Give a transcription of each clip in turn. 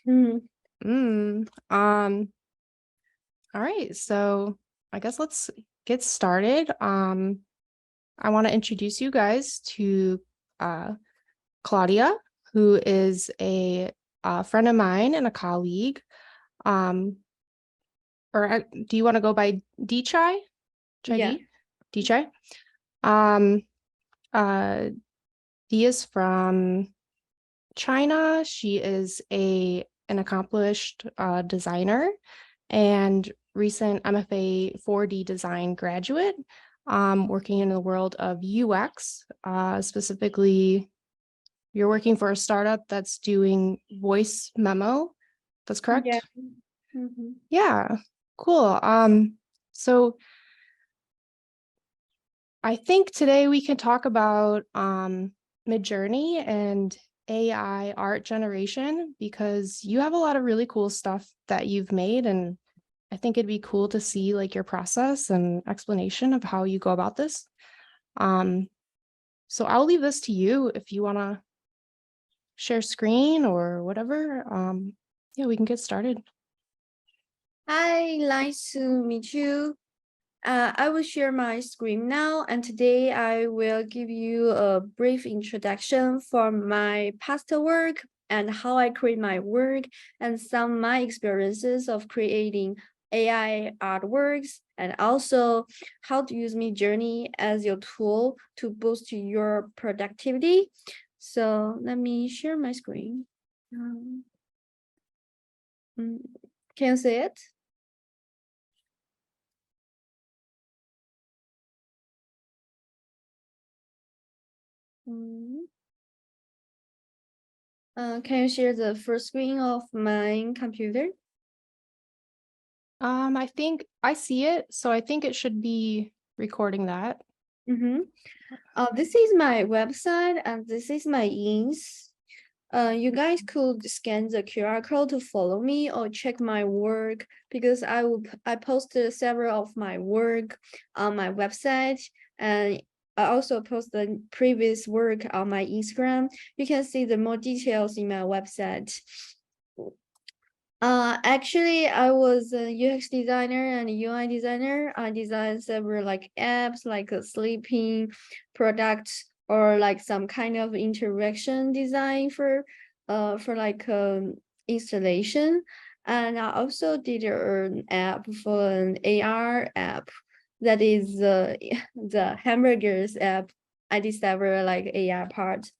Mm, Mm, all right, so I guess let's get started. I want to introduce you guys to uh, Claudia, who is a friend of mine and a colleague. Um, do you want to go by Dichai? yeah. Chai Dichai? Um, uh, Dee is from China. She is an accomplished designer and recent MFA 4D design graduate, working in the world of UX. Specifically, you're working for a startup that's doing voice memo. That's Yeah. correct? Mhm. Yeah, cool. So I think today we can talk about Midjourney and AI art generation because you have a lot of really cool stuff that you've made, and I think it'd be cool to see like your process and explanation of how you go about this. Um, so I'll leave this to you if you want to share screen or whatever. Yeah, we can get started. Hi, nice to meet you. I will share my screen now, and today I will give you a brief introduction for my past work and how I create my work and some of my experiences of creating AI artworks, and also how to use Midjourney as your tool to boost your productivity. So let me share my screen. Um, mm, can you see it? Mm. Can you share the first screen of my computer? I think I see it, so I think it should be recording that. Mm-hmm. This is my website and this is my ins. You guys could scan the QR code to follow me or check my work because I posted several of my work on my website, and I also post the previous work on my Instagram. You can see the more details in my website. Actually, I was a UX designer and UI designer. I designed several like apps, like a sleeping product or like some kind of interaction design for like installation. And I also did an app for an AR app that is the hamburgers app. I discovered like AR part.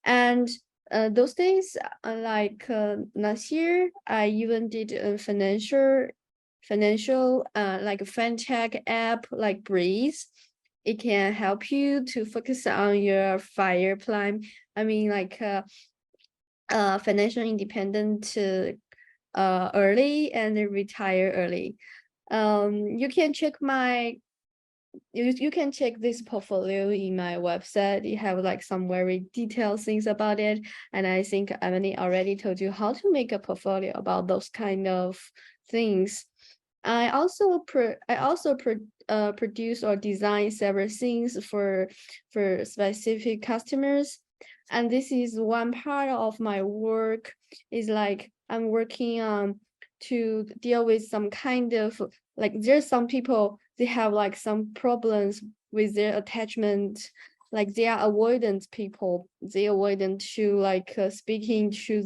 And those days, like last year, I even did a financial like a fintech app like Breeze. It can help you to focus on your fire plan. I mean, like financial independent early and retire early. You can check my you can check this portfolio in my website. You have like some very detailed things about it. And I think Emily already told you how to make a portfolio about those kind of things. I also produce or design several things for specific customers. And this is one part of my work is like I'm working on to deal with some kind of like there's some people they have like some problems with their attachment, like they are avoidant people, they avoidant to like speaking to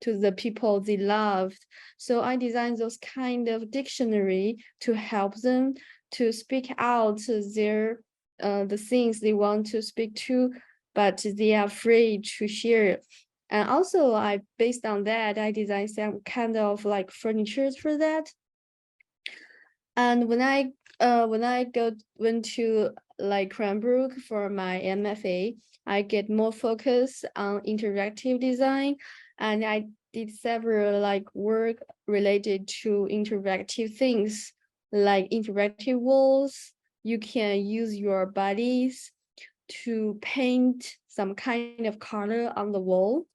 the people they loved. So I designed those kind of dictionary to help them to speak out their the things they want to speak to, but they are afraid to share. And also I based on that I designed some kind of like furnitures for that. And when I went to like Cranbrook for my MFA, I get more focus on interactive design, and I did several like work related to interactive things like interactive walls. You can use your bodies to paint some kind of color on the wall,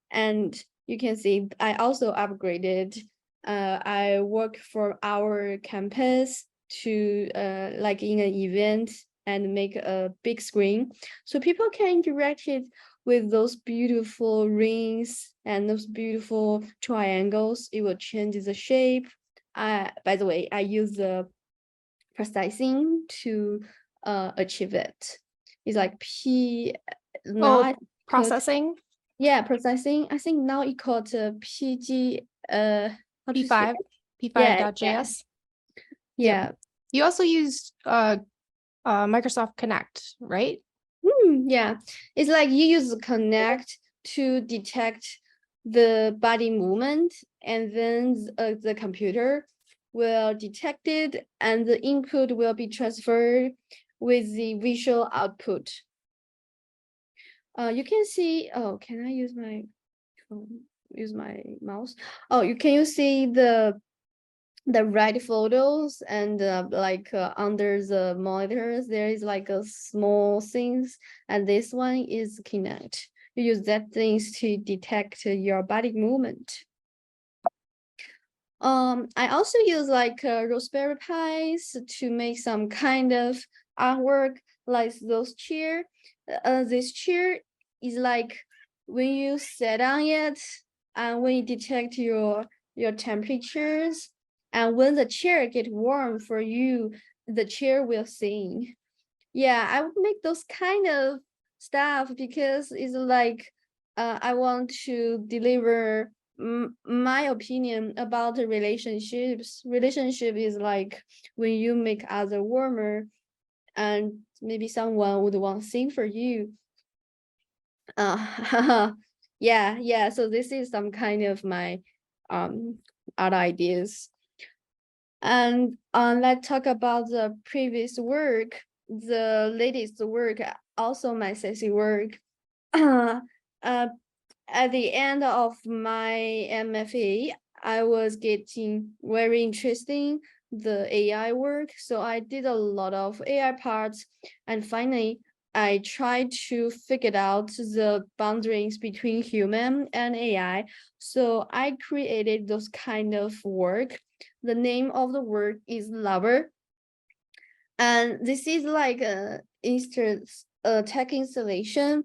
and you can see I also upgraded. I work for our campus to like in an event and make a big screen so people can interact it with those beautiful rings and those beautiful triangles. It will change the shape. By the way, I use the processing to achieve it. It's like now processing. Yeah, processing. I think now it called PG how to say P5, it? P5.js. Yeah. You also use Microsoft Connect, right? Yeah, it's like you use Connect to detect the body movement, and then the computer will detect it, and the input will be transferred with the visual output. You can see. Oh, can I use my phone? Use my mouse? Oh, can you see the red photos, and under the monitors there is like a small things, and this one is Kinect. You use that things to detect your body movement. I also use like Raspberry Pis to make some kind of artwork, like those chair. This chair is like when you sit on it, and when you detect your temperatures, and when the chair get warm for you, the chair will sing. Yeah, I would make those kind of stuff because it's like I want to deliver my opinion about the relationships. Relationship is like when you make other warmer, and maybe someone would want to sing for you. Yeah. So this is some kind of my other ideas. And let's talk about the previous work, the latest work, also my sexy work. At the end of my MFA, I was getting very interesting the AI work. So I did a lot of AI parts, and finally I tried to figure out the boundaries between human and AI. So I created those kind of work. The name of the work is Lover. And this is like a tech installation,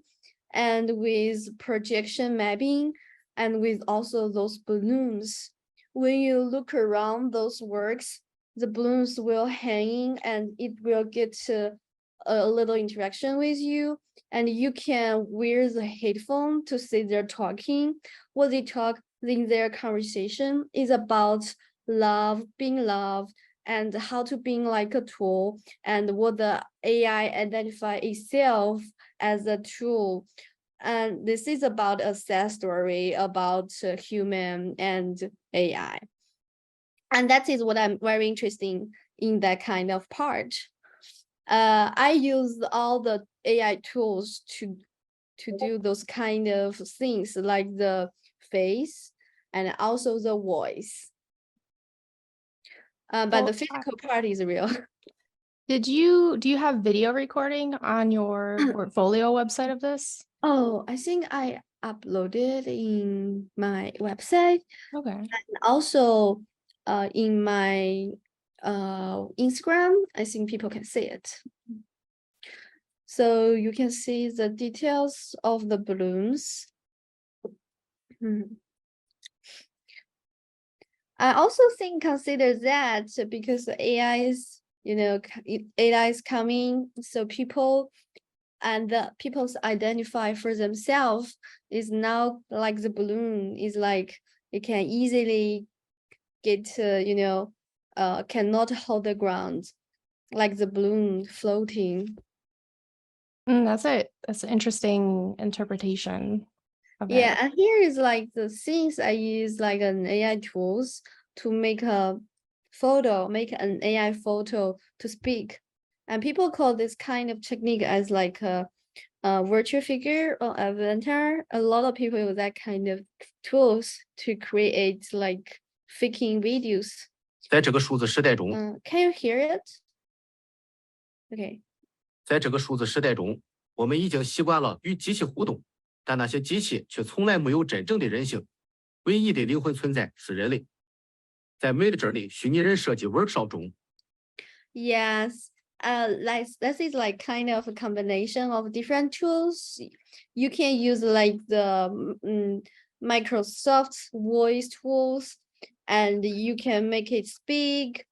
and with projection mapping, and with also those balloons. When you look around those works, the balloons will hanging, and it will get a little interaction with you, and you can wear the headphone to see they're talking. What they talk in their conversation is about love, being loved, and how to being like a tool, and what the AI identify itself as a tool. And this is about a sad story about human and AI. And that is what I'm very interested in that kind of part. I use all the AI tools to do those kind of things, like the face and also the voice. But the physical part is real. Do you have video recording on your portfolio website of this? Oh, I think I uploaded in my website. Okay. And also in my Instagram. I think people can see it. So you can see the details of the balloons. I also consider that because the AI is, AI is coming, so people's identify for themselves is now like the balloon is like it can easily get to, cannot hold the ground, like the balloon floating. That's an interesting interpretation of it. Yeah, and here is like the things I use like an AI tools to make an AI photo to speak. And people call this kind of technique as like a virtual figure or avatar. A lot of people use that kind of tools to create like faking videos. 在这个数字时代中 Can you hear it? Okay. 在这个数字时代中，我们已经习惯了与机器互动，但那些机器却从来没有真正的人性。唯一的灵魂存在是人类。在美的这里虚拟人设计 workshop 中 Yes, like this is like kind of a combination of different tools. You can use like the Microsoft voice tools, and you can make it speak,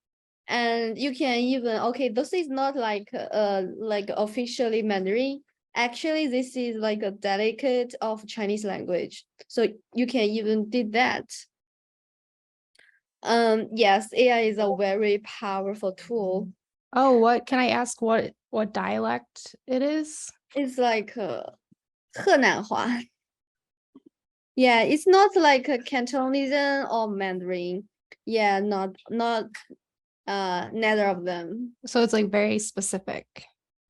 and you can even, okay, this is not like officially Mandarin. Actually, this is like a delicate of Chinese language, so you can even did that. Yes, AI is a very powerful tool. Oh, what can I ask what dialect it is? It's like Henanhua. Yeah, it's not like a Cantonese or Mandarin. Yeah, not neither of them. So it's like very specific.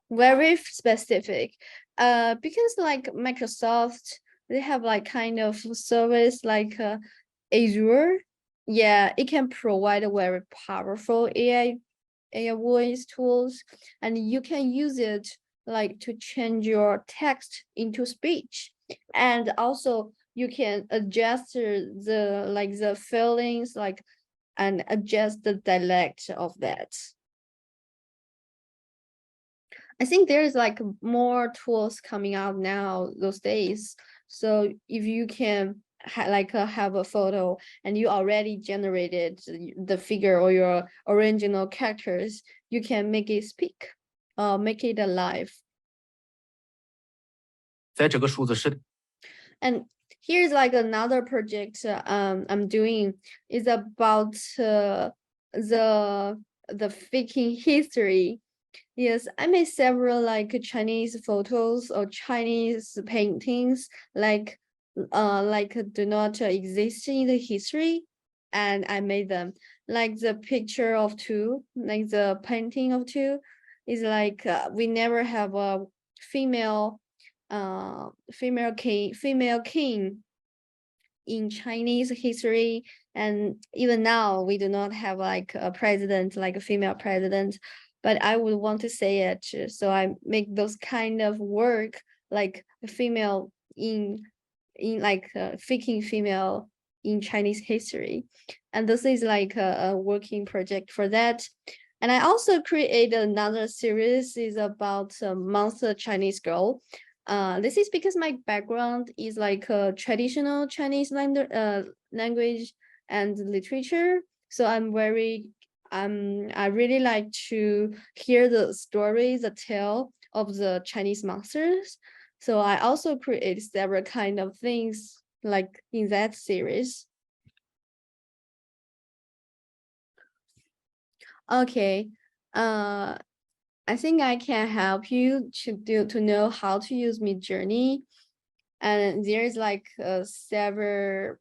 Very specific. Because like Microsoft, they have like kind of service like Azure. Yeah, it can provide a very powerful AI voice tools, and you can use it like to change your text into speech, and also you can adjust the feelings like and adjust the dialect of that. I think there's like more tools coming out now those days. So if you can have a photo and you already generated the figure or your original characters, you can make it speak, make it alive. 在这个数字时代， And here's like another project I'm doing is about the faking history. Yes, I made several like Chinese photos or Chinese paintings like do not exist in the history, and I made them. Like the picture of two, like the painting of two is like we never have a female king in Chinese history, and even now we do not have like a president, like a female president. But I would want to say it, so I make those kind of work like a female in like faking female in Chinese history, and this is like a working project for that. And I also created another series is about a monster Chinese girl. This is because my background is like a traditional Chinese language and literature. So I really like to hear the stories, the tale of the Chinese monsters. So I also create several kind of things like in that series. Okay, I think I can help you to know how to use Midjourney, and there's like several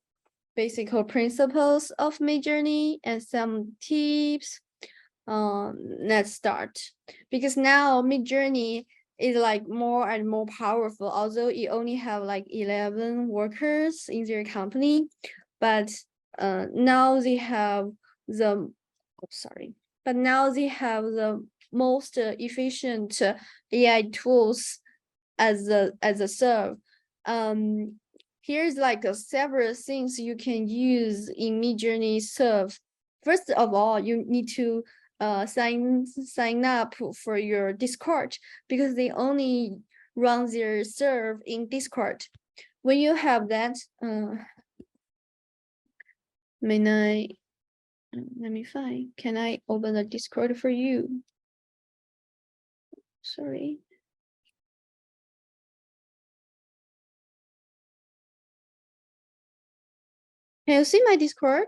basic principles of Midjourney and some tips. Let's start, because now Midjourney is like more and more powerful, although it only have like 11 workers in their company, but now they have the but now they have the most efficient AI tools as a serve. Here's like several things you can use in Midjourney serve. First of all, you need to sign up for your Discord, because they only run their serve in Discord. When you have that, let me find. Can I open the Discord for you? Sorry. Can you see my Discord?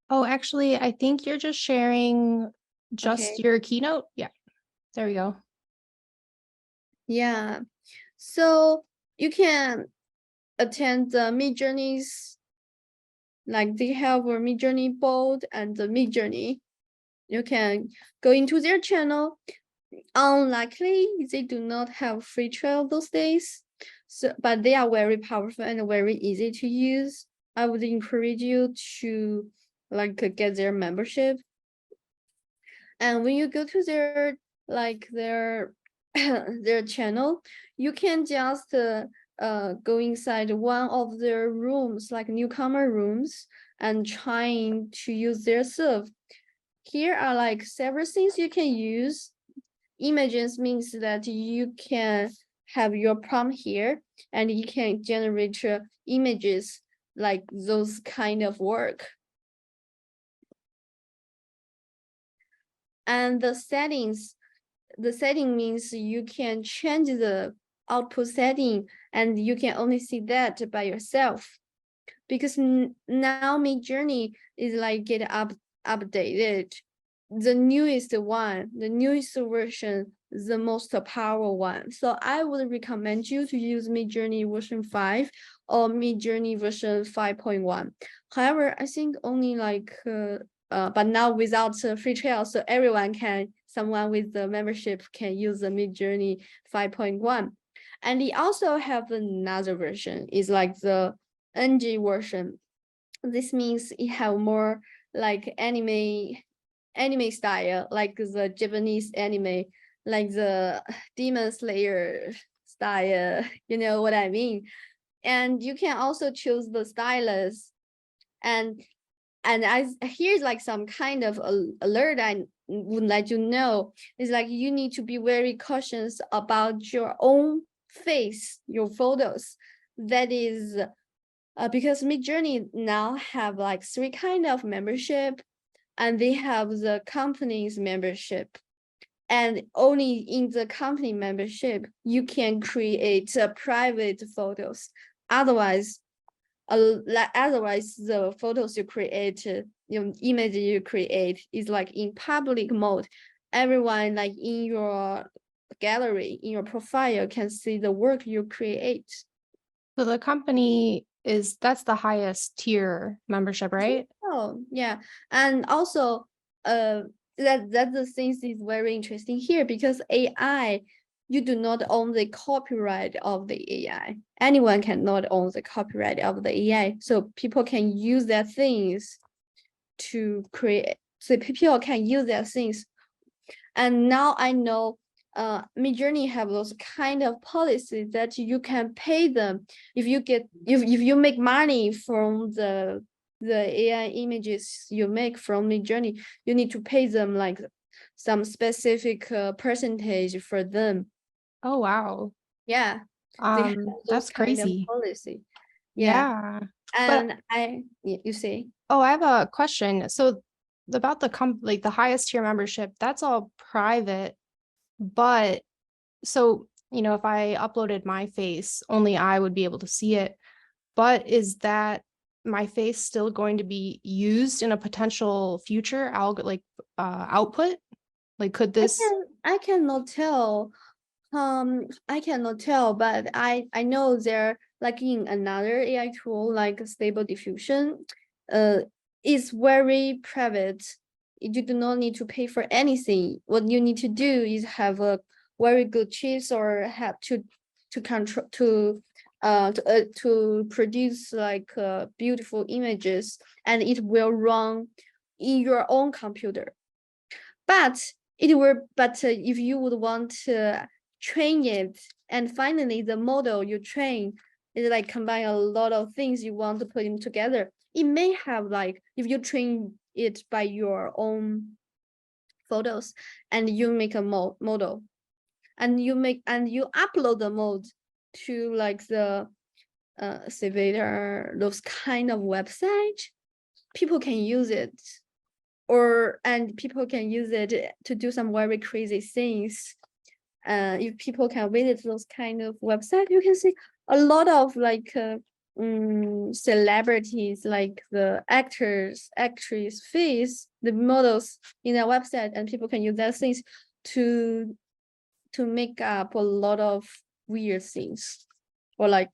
Oh, actually, I think you're just sharing just Okay. your keynote. Yeah, there we go. Yeah. So you can attend the Midjourney's, like they have a Midjourney board and the Midjourney. You can go into their channel. Unlikely, they do not have free trial those days. So, but they are very powerful and very easy to use. I would encourage you to like get their membership. And when you go to their their channel, you can just go inside one of their rooms, like newcomer rooms, and trying to use their serve. Here are like several things you can use. images means that you can have your prompt here and you can generate images like those kind of work. And the setting means you can change the output setting and you can only see that by yourself. Because now Midjourney is like get updated. The newest one, the newest version, the most powerful one. So I would recommend you to use Midjourney version 5 or Midjourney version 5.1. However, I think only like but now without free trial, so someone with the membership can use the Midjourney 5.1. And they also have another version, is like the NG version. This means it have more like anime style, like the Japanese anime, like the Demon Slayer style, you know what I mean? And you can also choose the stylus. And here's like some kind of alert I would let you know. Is like you need to be very cautious about your own face, your photos. That is because Midjourney now have like 3 kind of membership, and they have the company's membership. And only in the company membership, you can create private photos. Otherwise, the photos you create, image you create is like in public mode. Everyone like in your gallery, in your profile can see the work you create. So the company that's the highest tier membership, right? Oh, yeah. And also, that the things is very interesting here, because AI, you do not own the copyright of the AI. Anyone cannot own the copyright of the AI. So people can use their things to create, so people can use their things. And now I know Midjourney have those kind of policies that you can pay them if you make money from the AI images you make from Midjourney. You need to pay them like some specific percentage for them. Oh, wow. Yeah, they have those That's kind of crazy. policy. Yeah. And you say. Oh, I have a question. So about the highest tier membership, that's all private, but so, if I uploaded my face, only I would be able to see it. But is that my face still going to be used in a potential future output? Like, could this? I cannot tell. I cannot tell, but I know there, like in another AI tool like Stable Diffusion, is very private. You do not need to pay for anything. What you need to do is have a very good chips, or have to control to produce like beautiful images, and it will run in your own computer. But if you would want to train it, and finally the model you train is like combine a lot of things you want to put them together, it may have like, if you train it by your own photos and you make a model, and you upload the mode to like the Civita, those kind of website, people can use it. And people can use it to do some very crazy things. If people can visit those kind of website, you can see a lot of like celebrities, like the actors, actress, face, the models in their website, and people can use that things to make up a lot of weird things, or like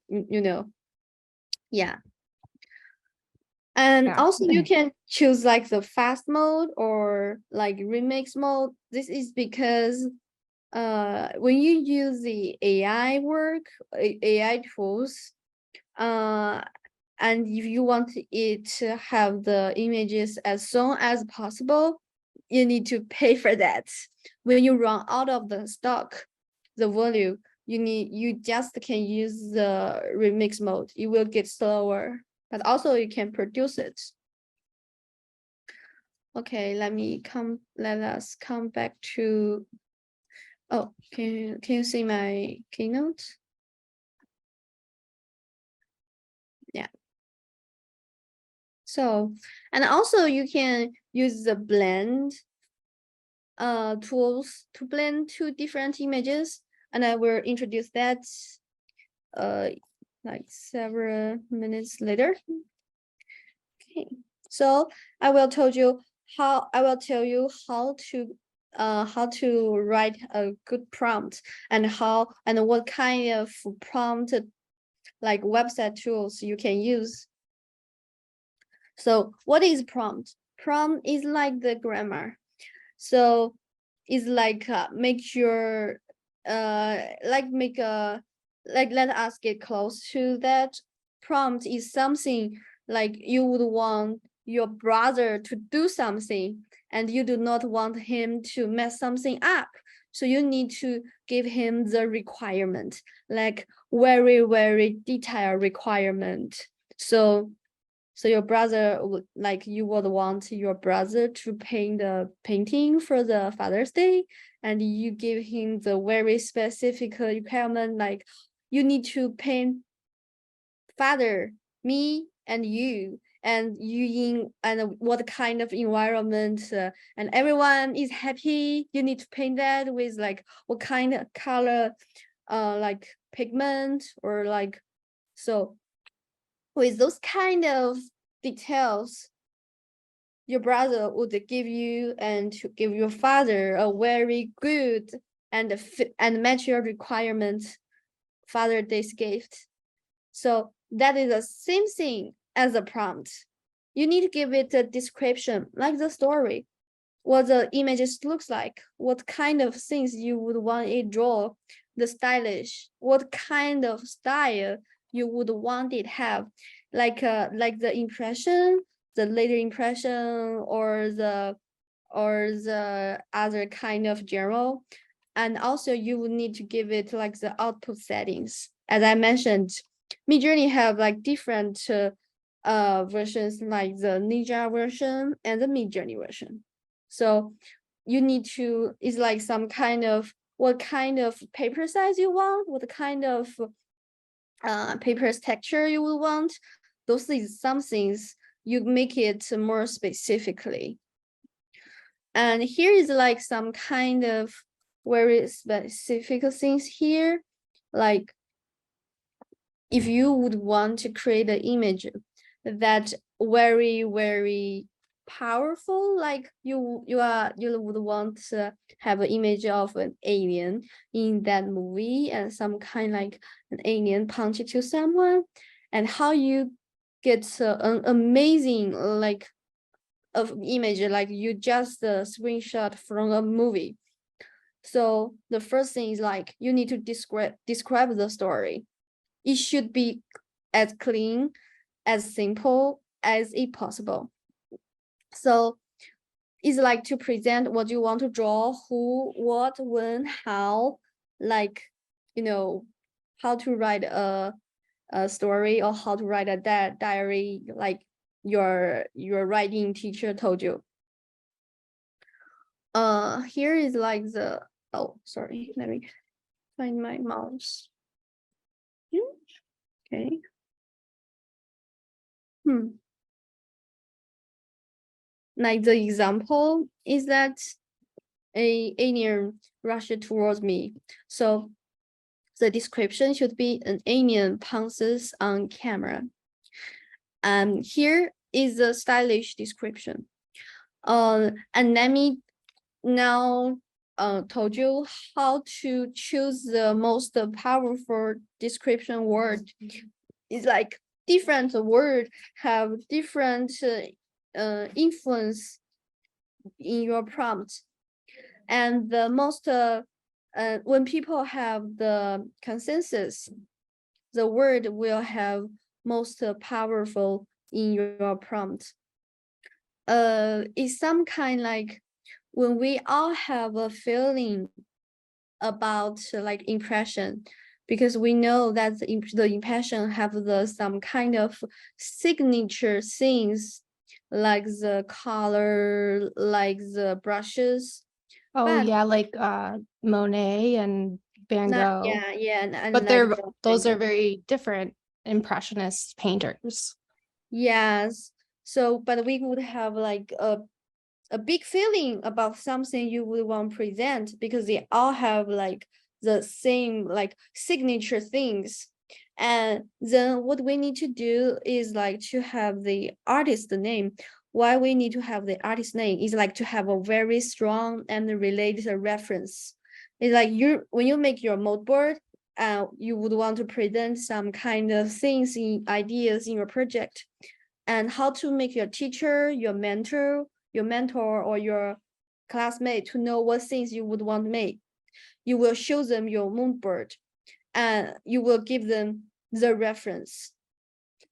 yeah. And Yeah. also you can choose like the fast mode or like remix mode. This is because when you use the AI AI tools, and if you want it to have the images as soon as possible, you need to pay for that. When you run out of the stock, the volume, you just can use the remix mode. It will get slower, but also you can produce it. Okay, let us come back to Oh, can you see my keynote? Yeah. So, and also you can use the blend tools to blend two different images, and I will introduce that like several minutes later. Okay, so I will tell you how how to write a good prompt, and how and what kind of prompt like website tools you can use. So what is prompt? Prompt is like the grammar. So it's like make your make a like let us get close to that. Prompt is something like you would want your brother to do something and you do not want him to mess something up. So you need to give him the requirement, like very, very detailed requirement. So your brother would like you would want your brother to paint the painting for the Father's Day, and you give him the very specific requirement, like you need to paint father, me, and you in and what kind of environment, and everyone is happy. You need to paint that with like what kind of color, like pigment or like so. With those kind of details, your brother would give you and to give your father a very good and match your requirements Father's Day gift. So that is the same thing as a prompt. You need to give it a description, like the story, what the images looks like, what kind of things you would want it draw, the stylish, what kind of style you would want it have, like the impression, the later impression, or the other kind of general. And also you would need to give it like the output settings. As I mentioned, Midjourney have like different versions, like the Ninja version and the Midjourney version. So you need to, it's like some kind of what kind of paper size you want, what kind of paper's texture you will want. Those is some things you make it more specifically. And here is like some kind of very specific things here. Like if you would want to create an image that very, very powerful, like you would want to have an image of an alien in that movie, and some kind like an alien punch to someone, and how you get an amazing like of image, like you just screenshot from a movie. So the first thing is like you need to describe the story. It should be as clean, as simple as it possible. So it's like to present what you want to draw, who, what, when, how, like, you know, how to write a story or how to write a diary, like your writing teacher told you. Here is like the, oh, sorry, let me find my mouse. Okay. Like the example is that a alien rushed towards me. So the description should be an alien pounces on camera. Here is the stylish description. And let me now told you how to choose the most powerful description word. It's like different word have different influence in your prompt. And the most when people have the consensus, the word will have most powerful in your prompt. It's some kind like when we all have a feeling about like impression, because we know that the impression have some kind of signature things, like the color, like the brushes, Oh But yeah, like Monet and Van not, Gogh. yeah, and But like those are very different impressionist painters. yes. So, but we would have like a big feeling about something you would want to present because they all have like the same like signature things. And then what we need to do is like to have the artist name. Why we need to have the artist name is like to have a very strong and related reference. It's like when you make your mood board, you would want to present some kind of things in ideas in your project, and how to make your teacher, your mentor or your classmate to know what things you would want to make. You will show them your mood board and you will give them the reference.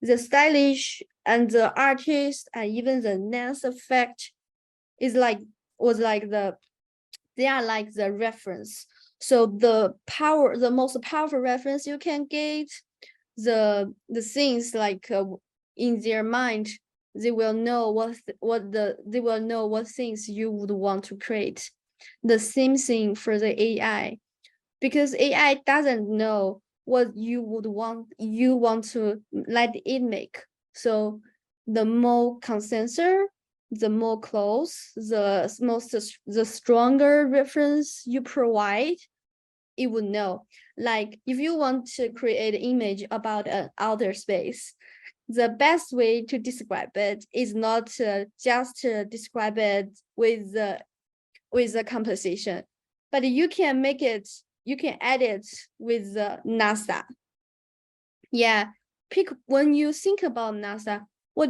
The stylish and the artist and even the lens effect is like they are like the reference. So the most powerful reference you can get, the things like in their mind, they will know they will know what things you would want to create. The same thing for the AI, because AI doesn't know what you want to let it make. So the more consensus, the more close, the stronger reference you provide, it would know. Like if you want to create an image about an outer space, the best way to describe it is not just to describe it with the composition, but you can add it with NASA. Yeah, when you think about NASA, what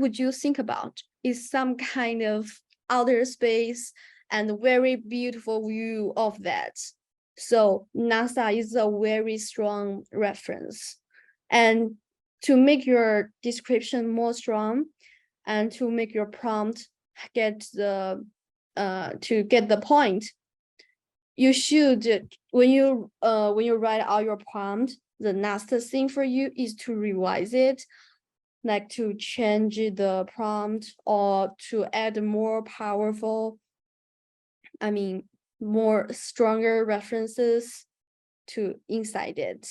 would you think about? Is some kind of outer space and very beautiful view of that. So NASA is a very strong reference. And to make your description more strong and to make your prompt get the point, you should when you write out your prompt, the next thing for you is to revise it, like to change the prompt or to add more powerful, more stronger references to inside it.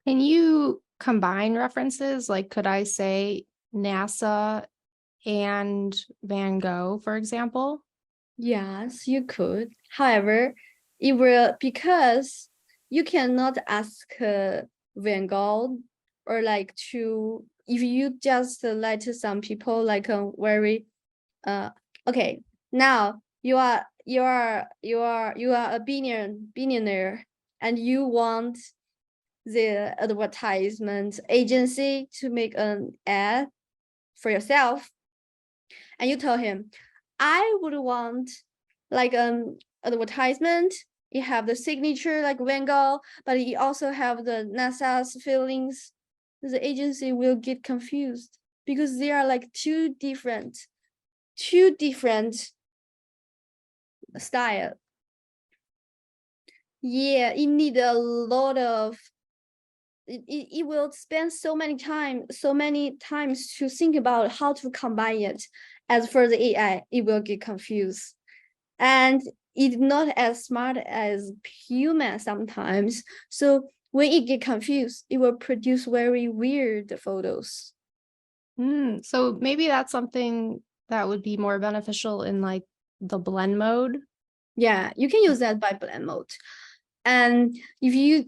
Can you combine references? Like, could I say NASA and Van Gogh, for example? Yes, you could. However, it will, because you cannot ask Van Gogh or like to, if you just let some people like a very okay, now you are a billionaire and you want the advertisement agency to make an ad for yourself, and you tell him, I would want like an advertisement. You have the signature like Van Gogh, but you also have the NASA's feelings. The agency will get confused because they are like two different style. Yeah, it need a lot of it will spend so many times to think about how to combine it. As for the AI, it will get confused. And it's not as smart as human sometimes. So when it get confused, it will produce very weird photos. So maybe that's something that would be more beneficial in like the blend mode. Yeah, you can use that by blend mode. And if you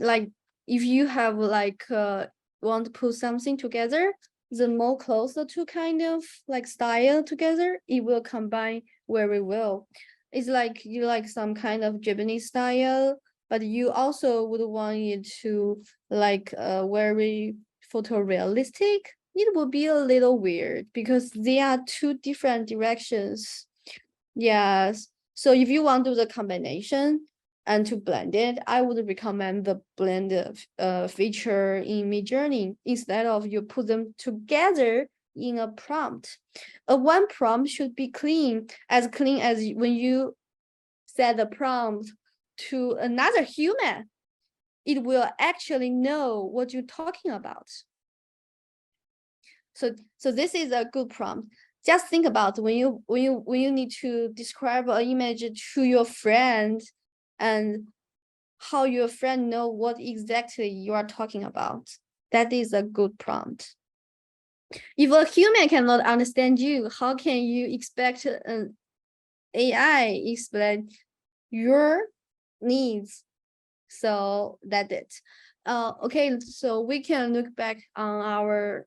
have like want to put something together, the more close the two kind of like style together, it will combine very well. It's like you like some kind of Japanese style, but you also would want it to like very photorealistic. It would be a little weird because they are two different directions. Yes. So if you want to do the combination and to blend it, I would recommend the blend feature in Midjourney instead of you put them together in a prompt. One prompt should be clean as when you set the prompt to another human. It will actually know what you're talking about. So this is a good prompt. just think about when you need to describe an image to your friend, and how your friend know what exactly you are talking about. That is a good prompt. If a human cannot understand you, how can you expect an AI explain your needs? So that's it. Okay, so we can look back on our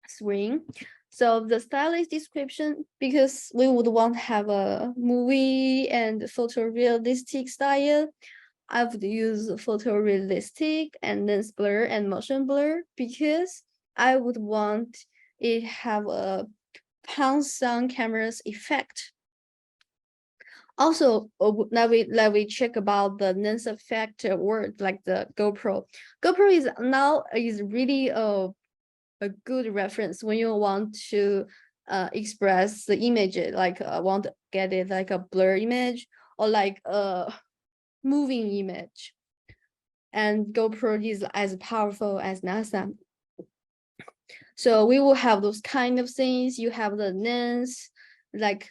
screen. So the stylish description, because we would want to have a movie and photorealistic style, I would use photorealistic and then blur and motion blur, because I would want it have a pounce on cameras effect. Also, let we check about the lens effect word, like the GoPro. GoPro is really a good reference when you want to express the image, like want to get it like a blur image or like a moving image. And GoPro is as powerful as NASA. So we will have those kind of things. You have the lens, like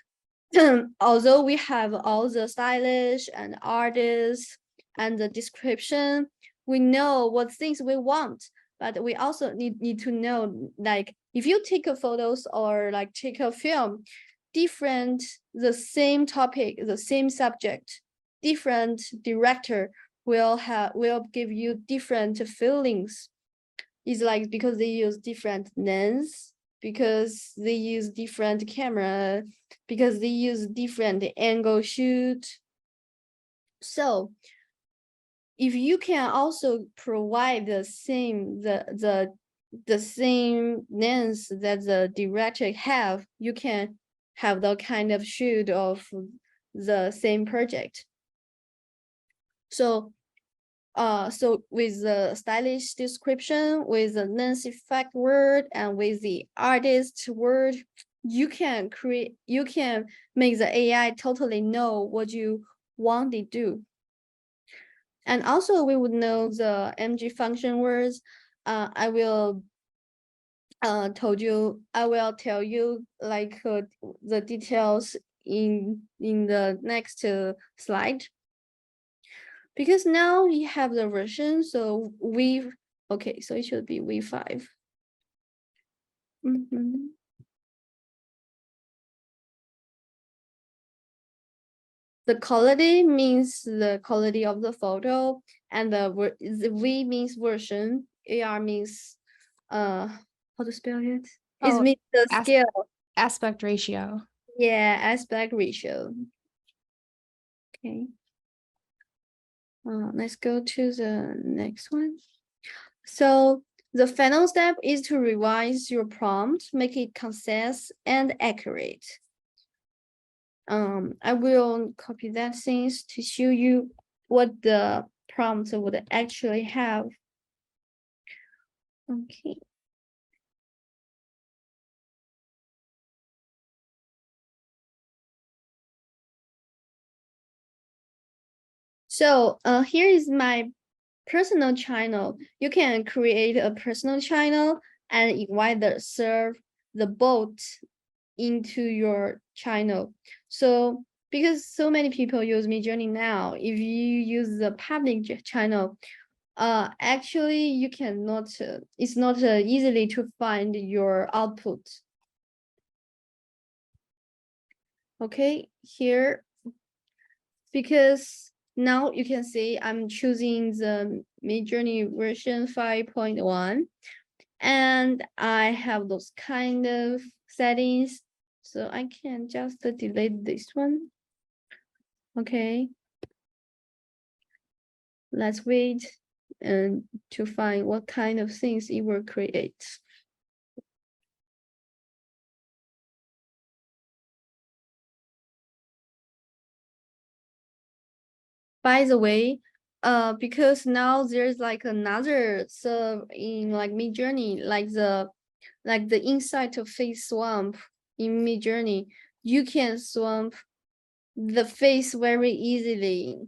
although we have all the stylish and artists and the description, we know what things we want, but we also need to know, like if you take a photos or like take a film, different, the same topic, the same subject, different director will give you different feelings. It's like because they use different lens, because they use different camera, because they use different angle shoot. So if you can also provide the same the same lens that the director have, you can have the kind of shoot of the same project. So with the stylish description, with the lens effect word, and with the artist word, you can make the AI totally know what you want to do. And also we would know the MG function words. I will tell you like the details in the next slide. Because now we have the version, so okay, so it should be V5. The quality means the quality of the photo, and the V means version, AR means how to spell it? It means the scale. Aspect ratio. Yeah, aspect ratio. Okay. Let's go to the next one. So the final step is to revise your prompt, make it concise and accurate. I will copy that things to show you what the prompt would actually have. Okay. So here is my personal channel. You can create a personal channel and invite the bot into your channel. So because so many people use Midjourney now, if you use the public channel, actually you cannot, it's not easily to find your output. Okay, here, because now you can see I'm choosing the Midjourney version 5.1, and I have those kind of settings, so I can just delete this one. Okay, let's wait and to find what kind of things it will create. By the way, because now there's like another serve in like Midjourney, like the inside of face swamp in Midjourney, you can swamp the face very easily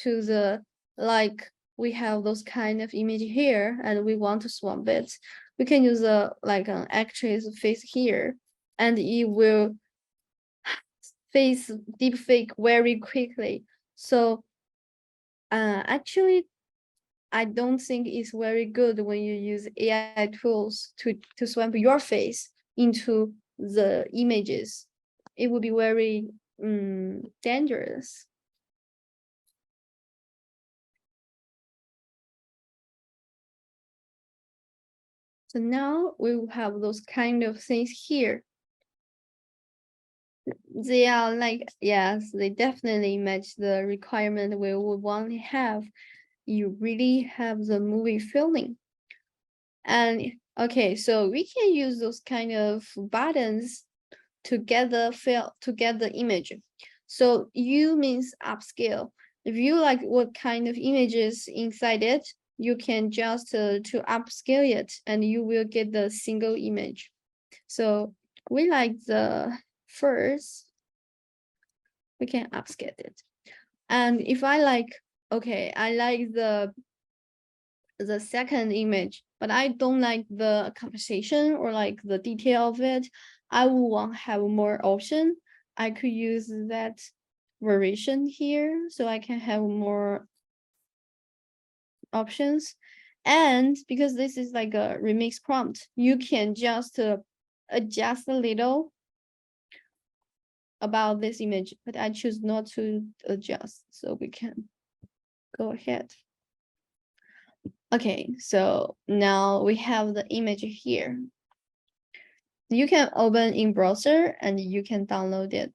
to the, like we have those kind of image here and we want to swamp it. We can use like an actress face here and it will face deepfake very quickly. So actually, I don't think it's very good when you use AI tools to swap your face into the images. It would be very dangerous. So now we will have those kind of things here. They are like, yes, they definitely match the requirement we would want to have. You really have the movie feeling. And okay, so we can use those kind of buttons to get the image. So U means upscale. If you like what kind of images inside it, you can just to upscale it and you will get the single image. So we like the first, we can upscale it. And if I like, okay, I like the second image, but I don't like the composition or like the detail of it, I would want to have more option. I could use that variation here so I can have more options. And because this is like a remix prompt, you can just adjust a little about this image, but I choose not to adjust, so we can go ahead. Okay, so now we have the image here. You can open in browser and you can download it.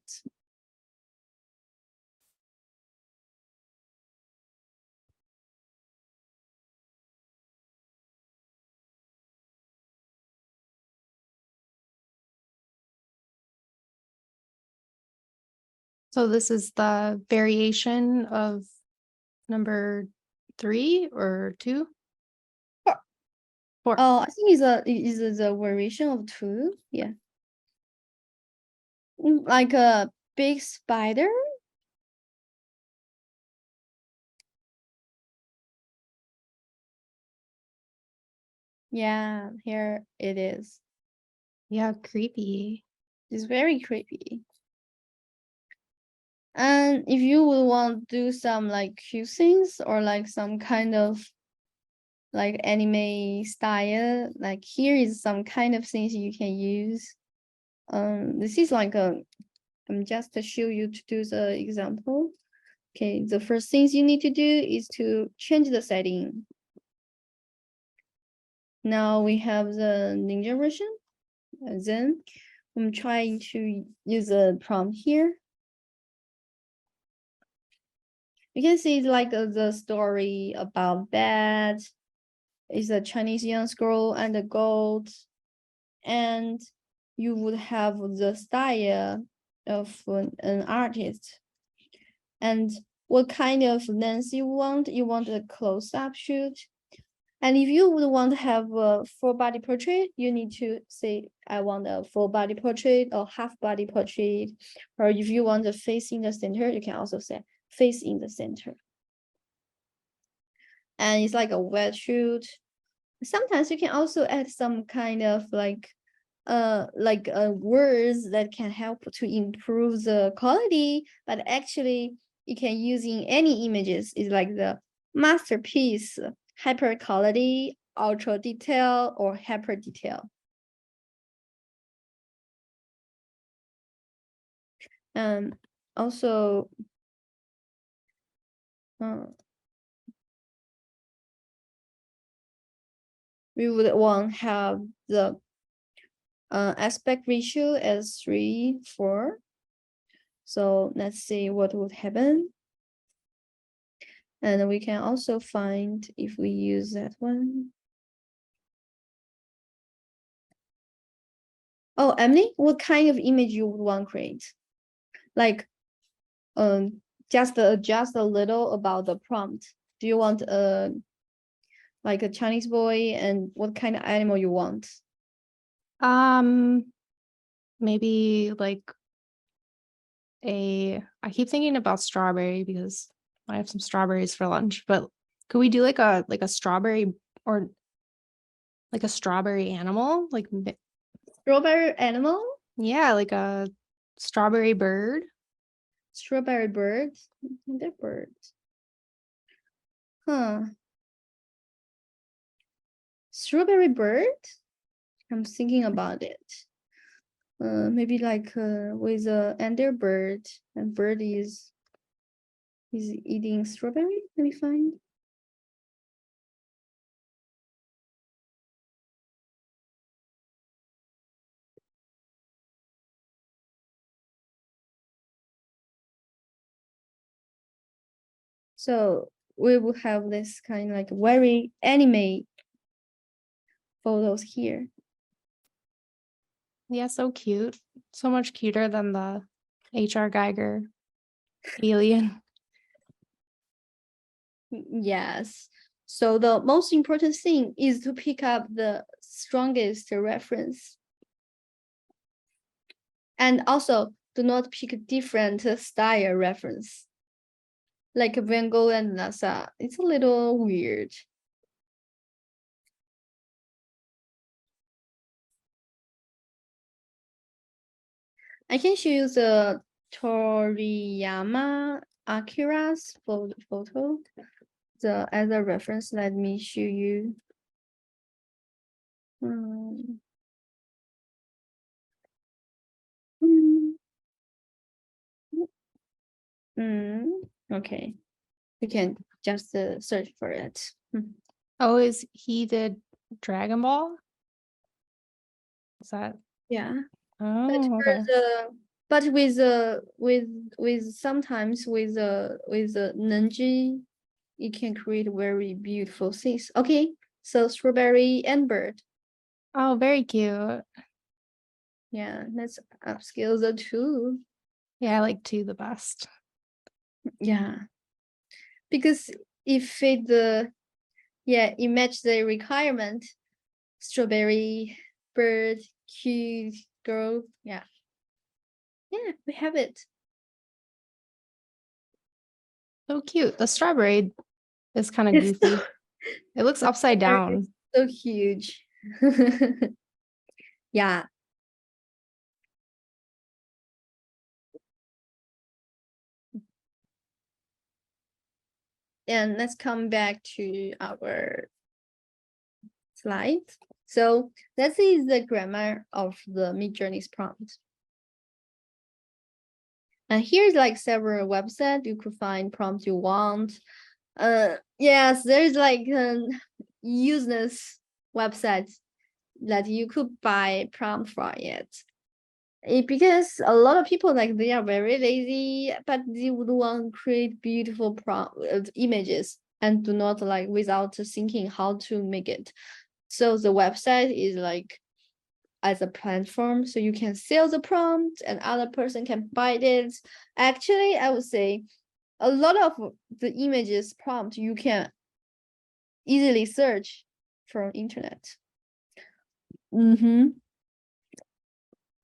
So this is the variation of number 3 or 2? 4. Oh, I think it's a variation of 2. Yeah. Like a big spider. Yeah, here it is. Yeah, creepy. It's very creepy. And if you would want to do some like cute things or like some kind of like anime style, like here is some kind of things you can use. This is like I'm just to show you to do the example. Okay, the first things you need to do is to change the setting. Now we have the Ninja version. And then I'm trying to use a prompt here. You can see it's like the story about that. It's a Chinese young girl and a goat. And you would have the style of an artist. And what kind of lens you want a close-up shoot. And if you would want to have a full body portrait, you need to say, I want a full body portrait or half body portrait. Or if you want a face in the center, you can also say face in the center. And it's like a wet shoot. Sometimes you can also add some kind of like words that can help to improve the quality, but actually you can use in any images. It's like the masterpiece, hyper quality, ultra detail, or hyper detail. Also we would want to have the aspect ratio as 3:4. So let's see what would happen. And we can also find if we use that one. Oh, Emily, what kind of image you would want to create? Like, just adjust a little about the prompt. Do you want like a Chinese boy, and what kind of animal you want? Maybe like I keep thinking about strawberry because I have some strawberries for lunch, but could we do like a strawberry or like a strawberry animal? Like Strawberry animal? Yeah, like a strawberry bird. Strawberry bird. The bird. Huh. Strawberry bird? I'm thinking about it. Maybe like with a ender bird, and bird is eating strawberry. Let me find. So we will have this kind of like very anime photos here. Yeah, so cute. So much cuter than the HR Geiger alien. Yes. So the most important thing is to pick up the strongest reference. And also do not pick different style reference. Like Van Gogh and NASA. It's a little weird. I can show you the Toriyama Akira's photo. As a reference, let me show you. Okay, you can just search for it. Oh, is he did Dragon Ball? Is that? Yeah. Oh, But okay. but with sometimes with Nenji, it can create very beautiful things. Okay, so strawberry and bird. Oh, very cute. Yeah, let's upscale the two. Yeah, I like two the best. Yeah, because if it it match the requirement, strawberry, bird, cute girl. Yeah, we have it. So cute. The strawberry is kind of It's goofy. It looks upside down. so huge. Yeah. And let's come back to our slide. So let's see the grammar of the Midjourney's prompt. And here's like several websites you could find prompts you want. Yes, there's like useless websites that you could buy prompt for it. Because a lot of people like they are very lazy, but they would want to create beautiful images and do not like without thinking how to make it. So the website is like as a platform, so you can sell the prompt and other person can buy it. Actually, I would say a lot of the images prompt you can easily search from internet.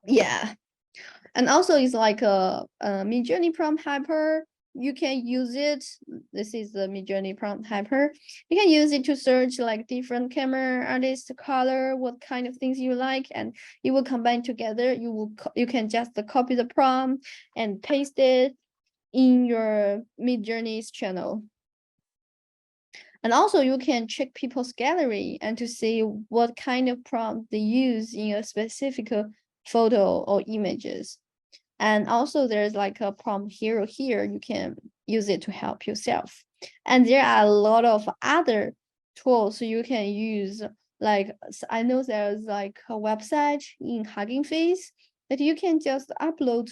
Yeah. And also it's like a Midjourney prompt helper. You can use it. This is the Midjourney prompt helper. You can use it to search like different camera artist color, what kind of things you like, and it will combine together. You can just copy the prompt and paste it in your Midjourney's channel. And also you can check people's gallery and to see what kind of prompt they use in a specific photo or images. And also there's like a prompt hero here. You can use it to help yourself. And there are a lot of other tools you can use. Like I know there's like a website in Hugging Face that you can just upload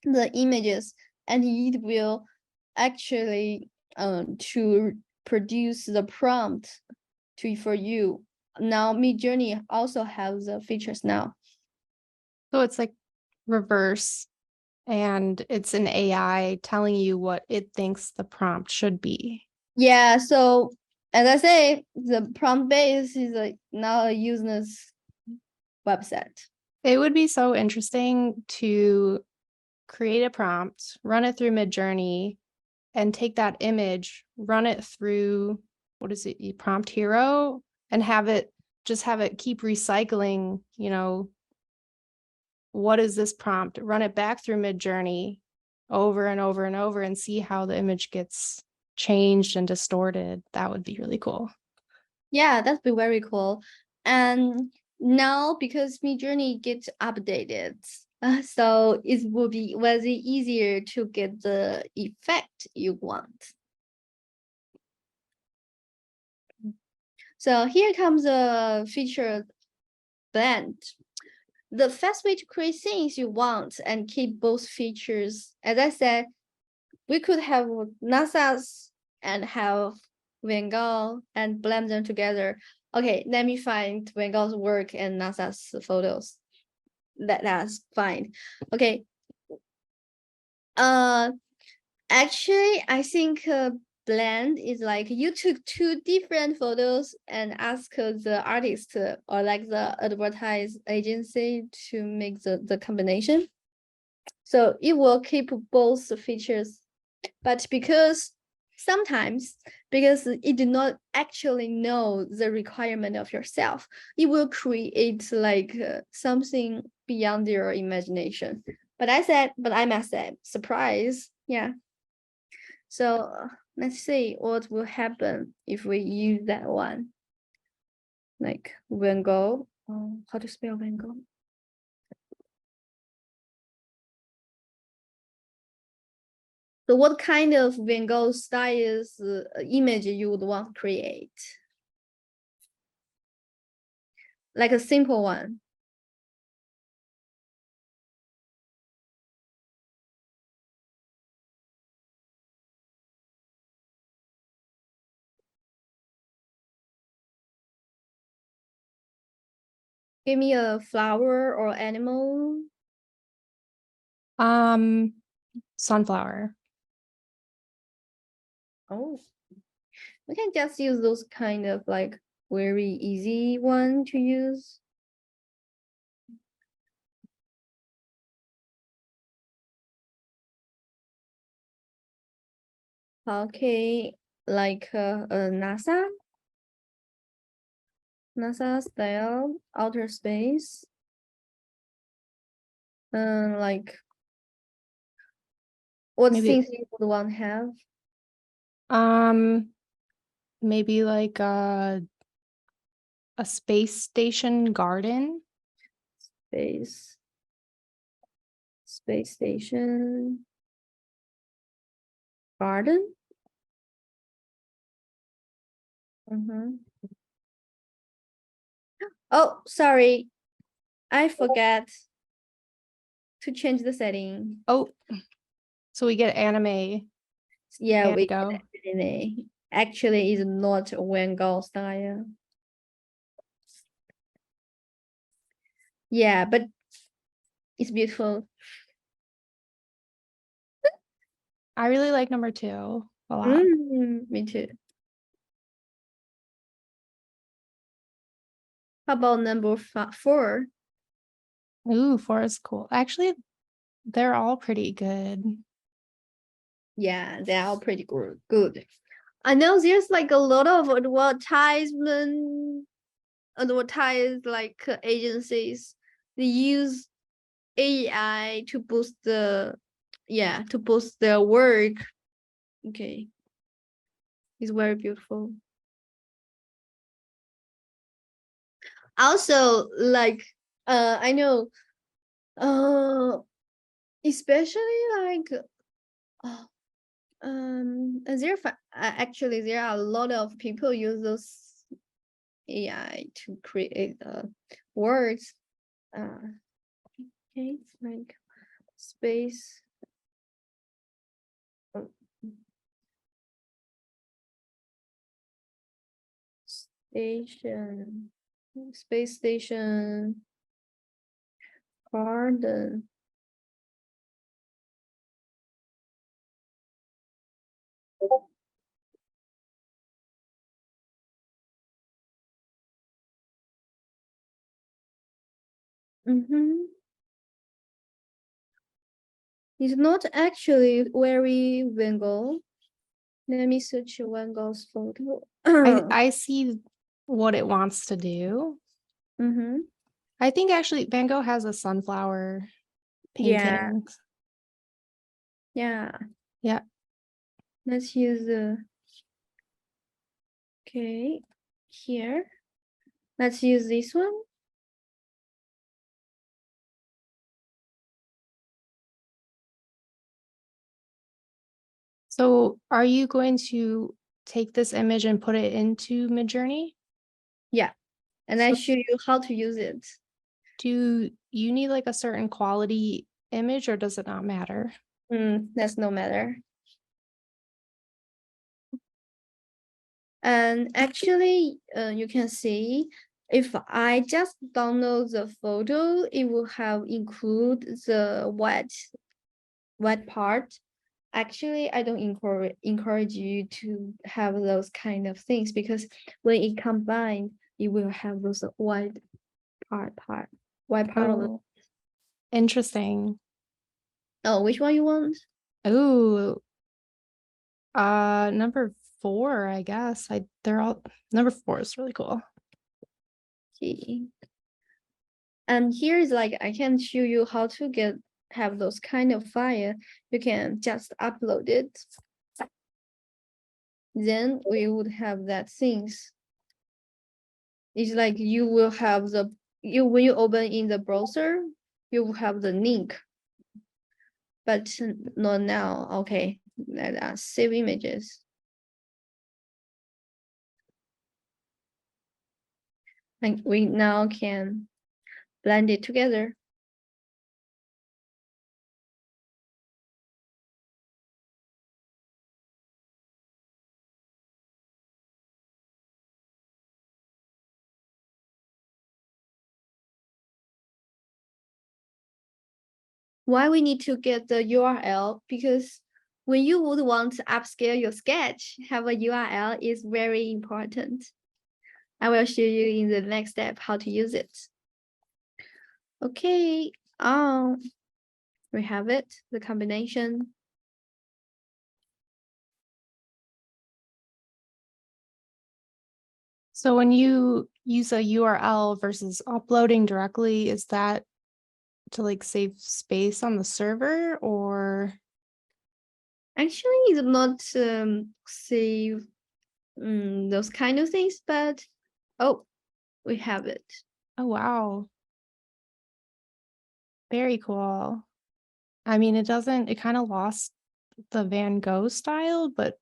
the images and it will actually to produce the prompt for you. Now Midjourney also has the features now. So it's like reverse, and it's an AI telling you what it thinks the prompt should be. Yeah, so as I say, the prompt base is now a useless website. It would be so interesting to create a prompt, run it through Midjourney, and take that image, run it through, what is it, Prompt Hero, and have it keep recycling, what is this prompt? Run it back through Midjourney over and over and over and see how the image gets changed and distorted. That would be really cool. Yeah, that'd be very cool. And now because Midjourney gets updated, so it will be very easier to get the effect you want. So here comes a feature blend. The fast way to create things you want and keep both features. As I said, we could have NASA's and have Van Gogh and blend them together. Okay, let me find Van Gogh's work and NASA's photos. That's fine. Okay. Actually, I think blend is like you took two different photos and ask the artist or like the advertise agency to make the combination. So it will keep both features, but because it did not actually know the requirement of yourself, it will create like something beyond your imagination. But I must say, surprise, yeah. So let's see what will happen if we use that one. Like Van Gogh. How to spell Van Gogh? So what kind of Van Gogh styles image you would want to create? Like a simple one. Give me a flower or animal. Sunflower. Oh, we can just use those kind of like very easy one to use. Okay, like NASA style outer space. Like what Maybe- things you would want to have? Maybe like a space station garden. Space station garden. Oh, sorry, I forgot to change the setting. Oh, so we get anime. Yeah, we Van Gogh. get anime. Actually, is not Van Gogh style. Yeah, but it's beautiful. I really like number 2 a lot. Me too. How about number 4? Ooh, 4 is cool. Actually, they're all pretty good. Yeah, they're all pretty good. I know there's like a lot of advertise agencies. They use AI to boost their work. Okay, it's very beautiful. Also, like I know, especially like actually there are a lot of people use those AI to create words. Okay, like space. Space station garden. It's not actually very Van Gogh. Let me search Van Gogh's photo. I see what it wants to do. I think actually Van Gogh has a sunflower painting. Yeah. Yeah. Let's use the, okay, here. Let's use this one. So are you going to take this image and put it into Midjourney? Yeah. And I So- show you how to use it. Do you need like a certain quality image or does it not matter? That's no matter. And actually, you can see if I just download the photo, it will have include the wet part. Actually, I don't encourage you to have those kind of things because when it combined, it will have those white part of it. Oh, interesting. Oh, which one you want? Oh, number 4, I guess. They're all number 4 is really cool. Okay. And here is like I can show you how to have those kind of file. You can just upload it. Then we would have that things. It's like you will have when you open in the browser, you will have the link. But not now. Okay, let us save images. And we now can blend it together. Why we need to get the URL? Because when you would want to upscale your sketch, have a URL is very important. I will show you in the next step how to use it. Okay, we have it, the combination. So when you use a URL versus uploading directly, is that to like save space on the server or? Actually, it's not save those kind of things, but oh, we have it. Oh, wow. Very cool. I mean, it kind of lost the Van Gogh style, but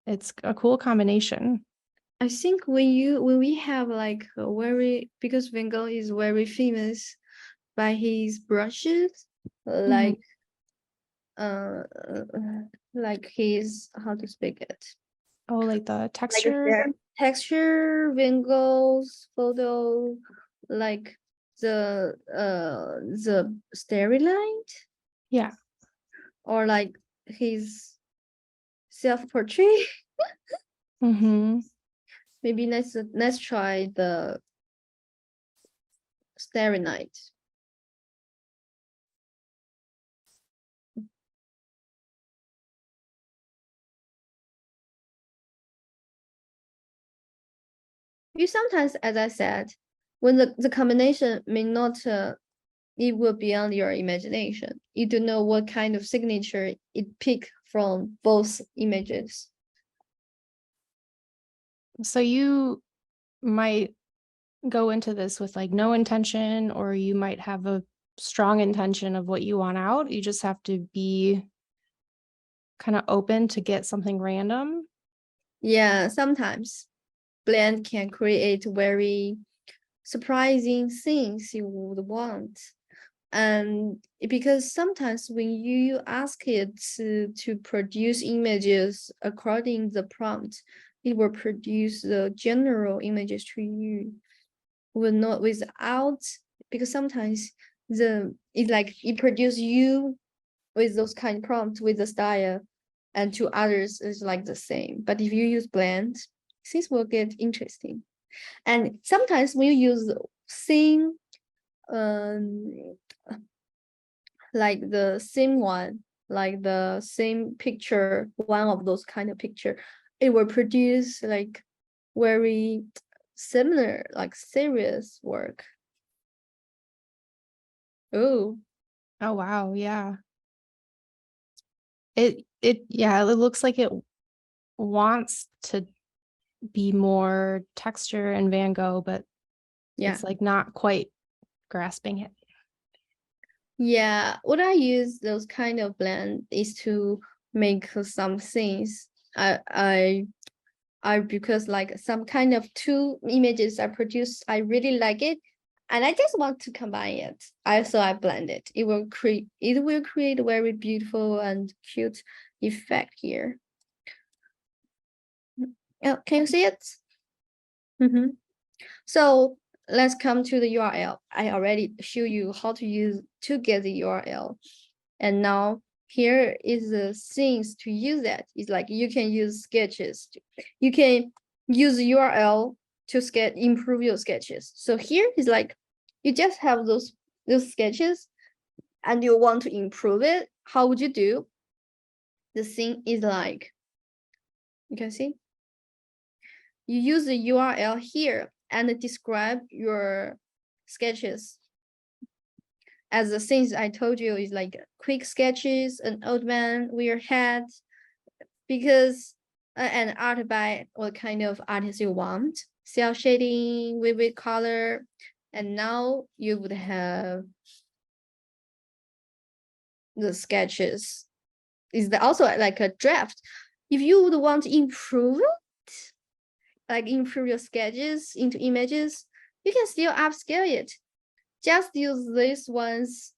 it's a cool combination. I think when we have like a because Van Gogh is very famous by his brushes, like like his how to speak it. Oh, like the Like texture. texture, Van Gogh's photo, like the starry light, Yeah. or like his self-portrait. Mm-hmm. Maybe let's try the starry night. You sometimes, as I said, when the combination may not it will beyond your imagination. You don't know what kind of signature it pick from both images. So you might go into this with like no intention, or you might have a strong intention of what you want out. You just have to be kind of open to get something random. Yeah, sometimes blend can create very surprising things you would want. And because sometimes when you ask it to produce images according the prompt, it will produce the general images to you. Will not without, because sometimes it produce you with those kind of prompts with the style, and to others is like the same. But if you use blend, things will get interesting. And sometimes when you use same like the same one, like the same picture, one of those kind of picture, it will produce like very similar, like serious work. Oh, Oh, wow. Yeah. It looks like it wants to be more texture and Van Gogh, but yeah. it's like not quite grasping it. Yeah, what I use those kind of blend is to make some things. I because like some kind of two images I produce, I really like it, and I just want to combine it. I blend it. It will create a very beautiful and cute effect here. Oh, can you see it? So let's come to the URL. I already show you how to get the URL. And now here is the things to use that. It's like you can use sketches. You can use URL to improve your sketches. So here is like you just have those sketches and you want to improve it. How would you do? The thing is like, you can see, you use the URL here and describe your sketches. As the things I told you is like quick sketches, an old man with your hat, because an art by what kind of artist you want, cell shading, vivid color, and now you would have the sketches. Is also like a draft. If you would want to improve it, like improve your sketches into images, you can still upscale it. Just use these ones,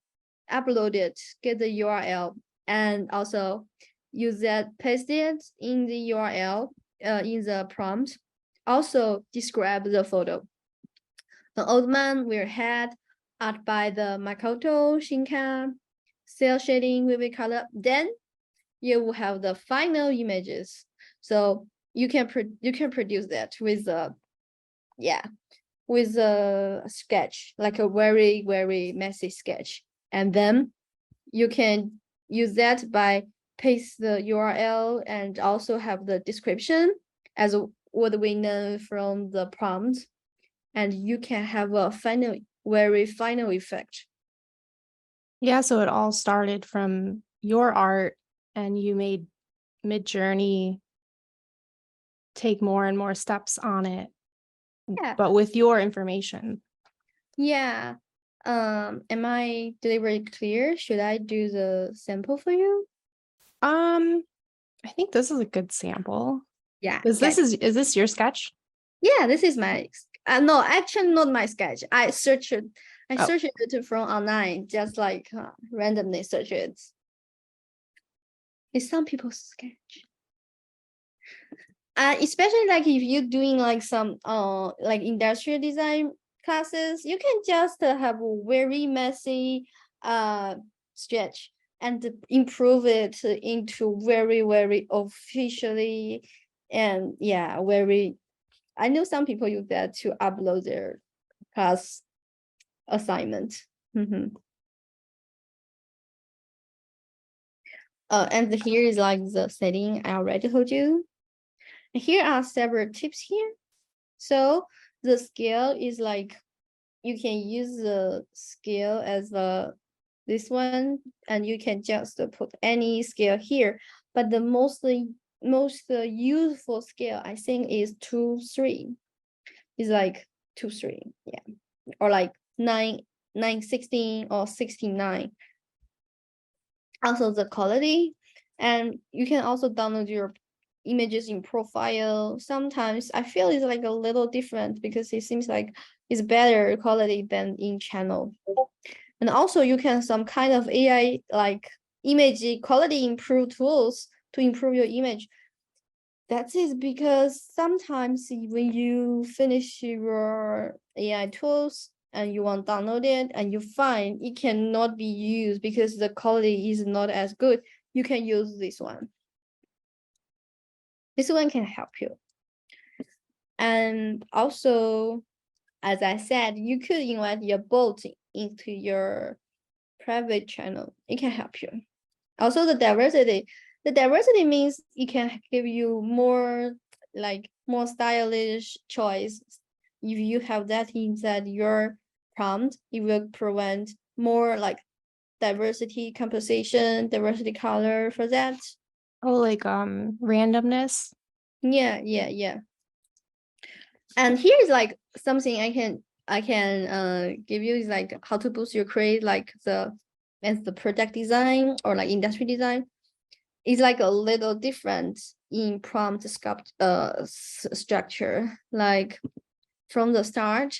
upload it, get the URL, and also use that, paste it in the URL, in the prompt. Also describe the photo. An old man with head, art by the Makoto Shinkai, cell shading, vivid color. Then you will have the final images. So you can produce that with a sketch, like a very, very messy sketch. And then you can use that by paste the URL and also have the description as what we know from the prompt. And you can have a very final effect. Yeah, so it all started from your art and you made Midjourney take more and more steps on it. Yeah. But with your information. Yeah. Am I very clear? Should I do the sample for you? I think this is a good sample. Yeah. Is this your sketch? Yeah, this is my no, actually not my sketch. I searched it from online, just like randomly search it. It's some people's sketch. Especially like if you're doing like some like industrial design classes, you can just have a very messy sketch and improve it into very, very officially, and yeah, very. I know some people use that to upload their class assignment. And here is like the setting I already told you. Here are several tips here. So the scale is like, you can use the scale as this one, and you can just put any scale here. But the most useful scale, I think, is 2:3. It's like 2:3, yeah, or like 9:16 or 69. Also the quality, and you can also download your images in profile. Sometimes I feel it's like a little different because it seems like it's better quality than in channel. And also you can some kind of AI like image quality improve tools to improve your image. That is because sometimes when you finish your AI tools and you want to download it and you find it cannot be used because the quality is not as good, you can use this one. This one can help you. And also, as I said, you could invite your bot into your private channel. It can help you. Also, the diversity. The diversity means it can give you more stylish choice. if you have that inside your prompt, it will prevent more like diversity composition, diversity color for that. Oh, like randomness. Yeah. And here's like something I can give you is like how to boost your create like the product design or like industry design. It's like a little different in prompt structure. Like from the start,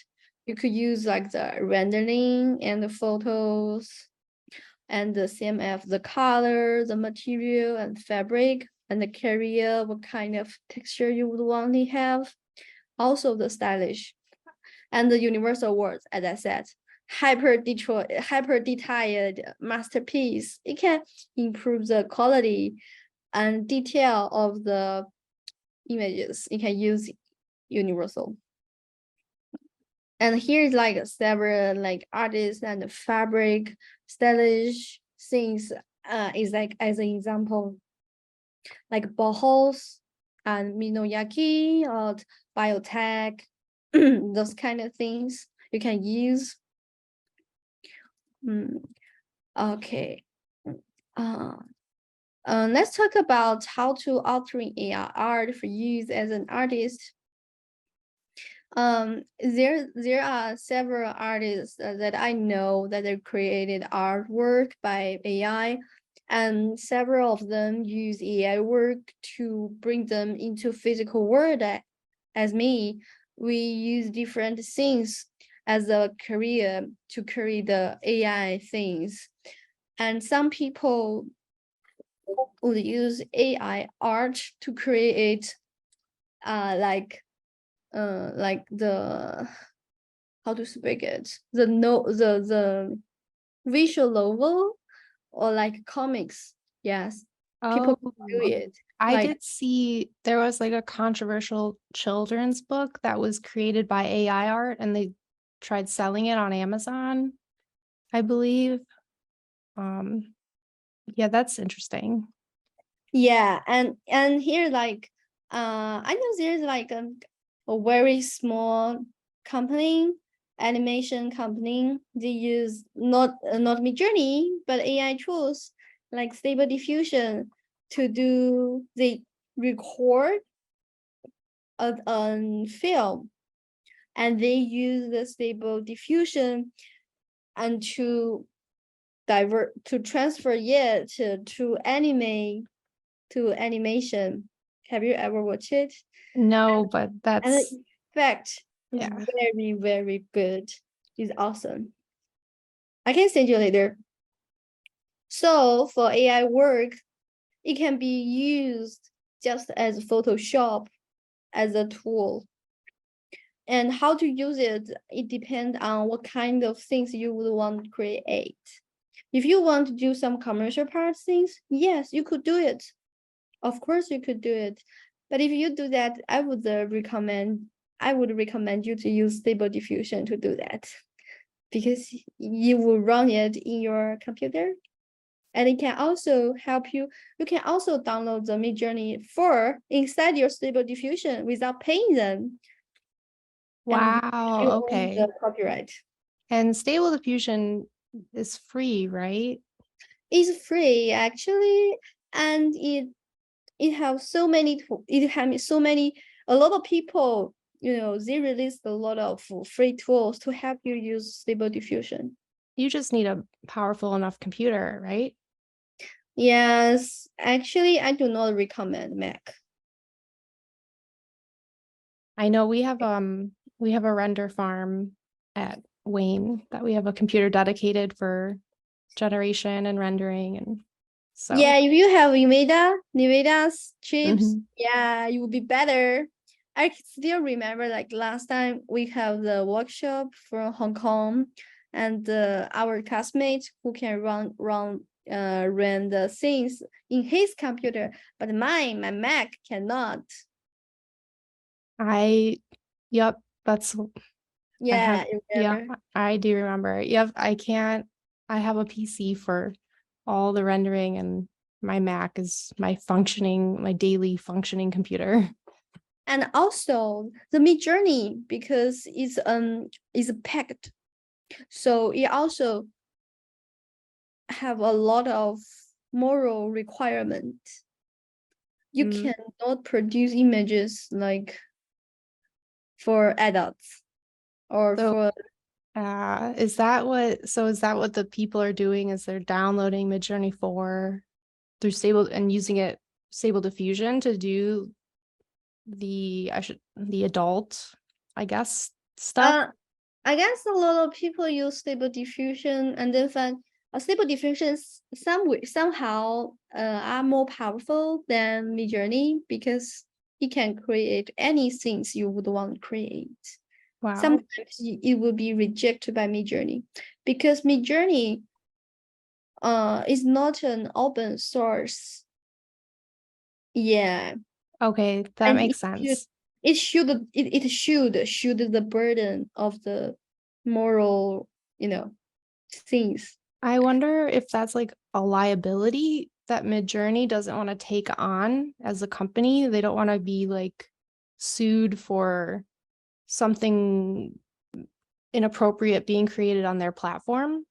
you could use like the rendering and the photos and the CMF, the color, the material and fabric and the carrier, what kind of texture you would want to have. Also the stylish and the universal words, as I said, hyper detailed masterpiece. It can improve the quality and detail of the images. You can use universal. And here's like several like artists and fabric stylish things is like as an example, like Bauhaus and Minoyaki or biotech, those kind of things you can use. Okay. Let's talk about how to altering AI art for use as an artist. There are several artists that I know that they created artwork by AI, and several of them use AI work to bring them into physical world. As me, we use different things as a career to create the AI things, and some people would use AI art to create like the how to speak it, the visual novel or like comics. Yes, people Oh, do it. I like did see there was like a controversial children's book that was created by AI art and they tried selling it on Amazon, I believe. Yeah, that's interesting. Yeah, and here like I know there's like a very small company, animation company. They use not Midjourney but AI tools like Stable Diffusion to do the record a film, and they use the Stable Diffusion and to transfer it to animation. Have you ever watched it? No, but And that's the effect is yeah. very, very good. It's awesome. I can send you later. So for AI work, it can be used just as Photoshop as a tool. And how to use it, it depends on what kind of things you would want to create. If you want to do some commercial part things, yes, you could do it. Of course you could do it. But if you do that, I would recommend you to use Stable Diffusion to do that, because you will run it in your computer, and it can also help you. You can also download the Midjourney for inside your Stable Diffusion without paying them. And Wow, you own okay. the copyright. And Stable Diffusion is free, right? It's free actually, and it has so many. A lot of people, they released a lot of free tools to help you use Stable Diffusion. You just need a powerful enough computer, right? Yes, actually, I do not recommend Mac. I know we have a render farm at Wayne that we have a computer dedicated for generation and rendering, and so Yeah, if you have NVIDIA's chips, Mhm. yeah, you will be better. I still remember like last time we have the workshop from Hong Kong, and our classmate who can run the things in his computer, but my Mac cannot. Yep, that's I have, Yeah, you yeah, remember? I do remember. Yep, I have a PC for all the rendering and my Mac is my daily functioning computer. And also the Midjourney, because it's packed, so it also have a lot of moral requirement. You Mm. cannot produce images like for adults or So for is that what the people are doing? Is they're downloading Midjourney 4 through Stable and using it Stable Diffusion to do the adult, I guess, stuff? I guess a lot of people use Stable Diffusion and then find Stable Diffusion somehow are more powerful than Midjourney because it can create any things you would want to create. Wow. Sometimes it will be rejected by Midjourney because Midjourney is not an open source. Yeah. Okay, that And makes sense. it should the burden of the moral, things. I wonder if that's like a liability that Midjourney doesn't want to take on as a company. They don't want to be like sued for something inappropriate being created on their platform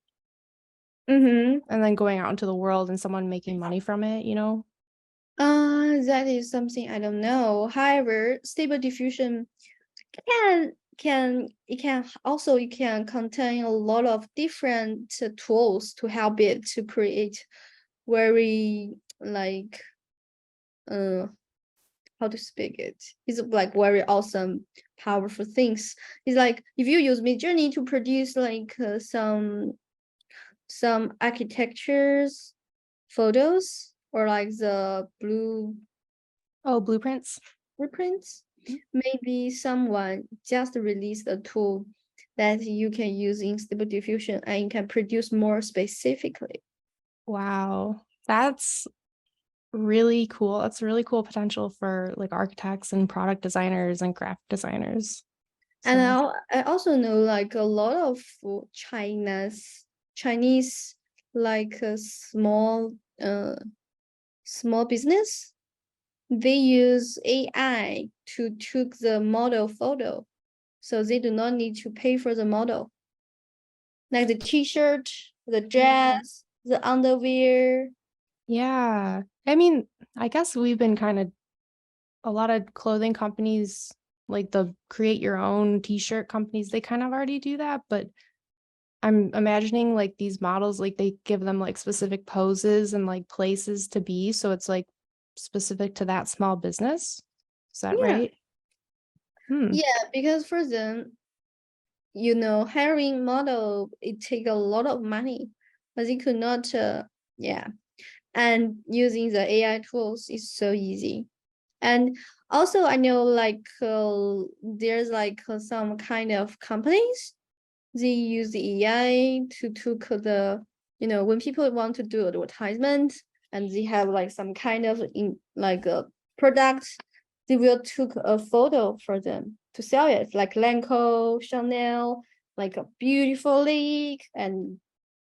Mm-hmm. and then going out into the world and someone making money from it, That is something I don't know. However, Stable Diffusion it can contain a lot of different tools to help it to create very like how to speak it. It's like very awesome, powerful things. It's like if you use Midjourney to produce like some architectures photos or like the blueprints. blueprints, Mhm. maybe someone just released a tool that you can use in Stable Diffusion and you can produce more specifically. Wow, that's really cool. That's really cool potential for like architects and product designers and graphic designers. And So I also know like a lot of Chinese like a small business, they use AI to took the model photo, so they do not need to pay for the model. Like the t-shirt, the dress, the underwear. yeah, I mean, I guess we've been kind of a lot of clothing companies, like the create your own t-shirt companies, they kind of already do that, but I'm imagining like these models, like they give them like specific poses and like places to be, so it's like specific to that small business. Is that Yeah. right? Yeah, because for them, hiring model, it take a lot of money, but they could not, yeah. And using the AI tools is so easy. And also I know like there's like some kind of companies, they use the AI to took the, when people want to do advertisement and they have like some kind of like a product, they will took a photo for them to sell it, like Lancome, Chanel, like a beautiful lake and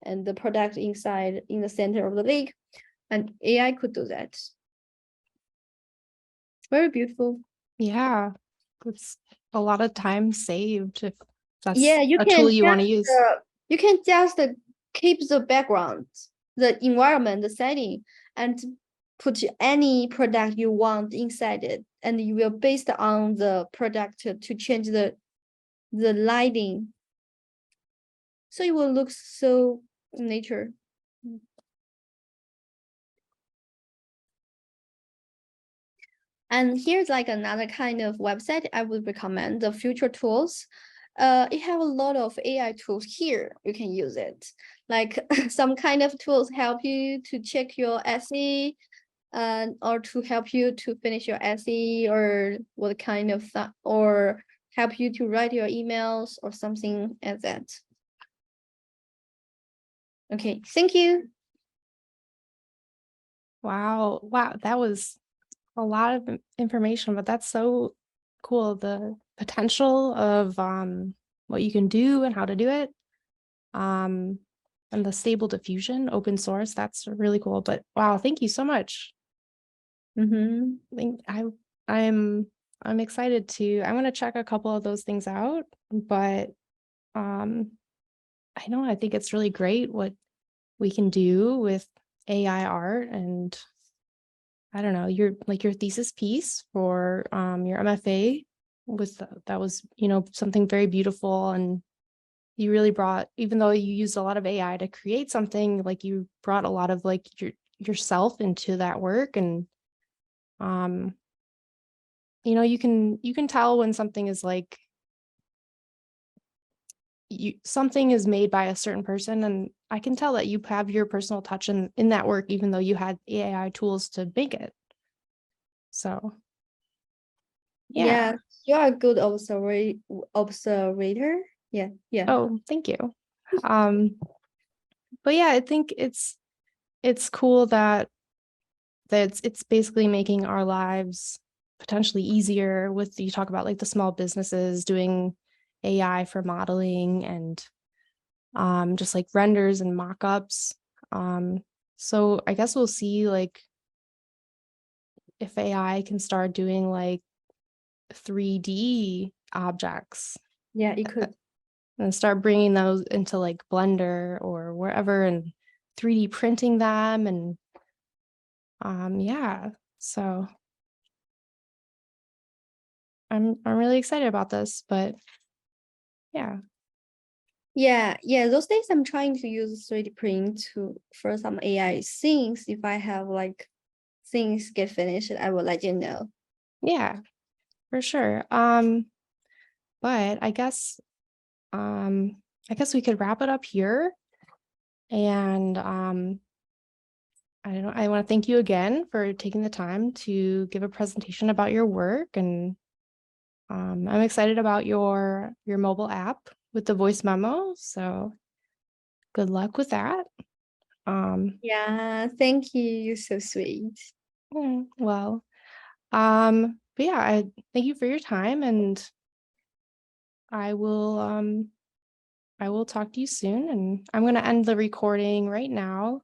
the product inside in the center of the lake, and AI could do that. Very beautiful. Yeah, it's a lot of time saved if that's Yeah, you a can tool you want to use. just keep the background, the environment, the setting, and put any product you want inside it, and you will based on the product to change the lighting, so it will look so nature. And here's like another kind of website I would recommend, the Future Tools. It have a lot of AI tools here. You can use it. Like some kind of tools help you to check your essay, or to help you to finish your essay, or what kind of or help you to write your emails or something like that. Okay, thank you. Wow, that was a lot of information, but that's so cool. The potential of what you can do and how to do it. And the Stable Diffusion open source, that's really cool. But wow, thank you so much. Mm-hmm. I'm I'm excited to, I'm going to check a couple of those things out, but I think it's really great what we can do with AI art. And I don't know, your thesis piece for your MFA that was, something very beautiful. And you really brought, even though you used a lot of AI to create something, like you brought a lot of like yourself into that work. And you can tell when something is like something is made by a certain person, and I can tell that you have your personal touch in that work, even though you had AI tools to make it. So yeah. You are a good observator. Yeah. Oh, thank you. But yeah, I think it's cool that it's basically making our lives potentially easier. With, you talk about like the small businesses doing AI for modeling and just like renders and mock-ups. So I guess we'll see like if AI can start doing like 3D objects. Yeah, it could. And start bringing those into like Blender or wherever and 3D printing them. And yeah, so I'm really excited about this, but yeah. Yeah, those days I'm trying to use 3D print for some AI things. If I have like things get finished, I will let you know. Yeah, for sure. But I guess we could wrap it up here. And I don't know, I want to thank you again for taking the time to give a presentation about your work. And I'm excited about your mobile app with the voice memo. So good luck with that. Yeah, thank you. You're so sweet. Well, but yeah, I thank you for your time, and I will talk to you soon. And I'm going to end the recording right now.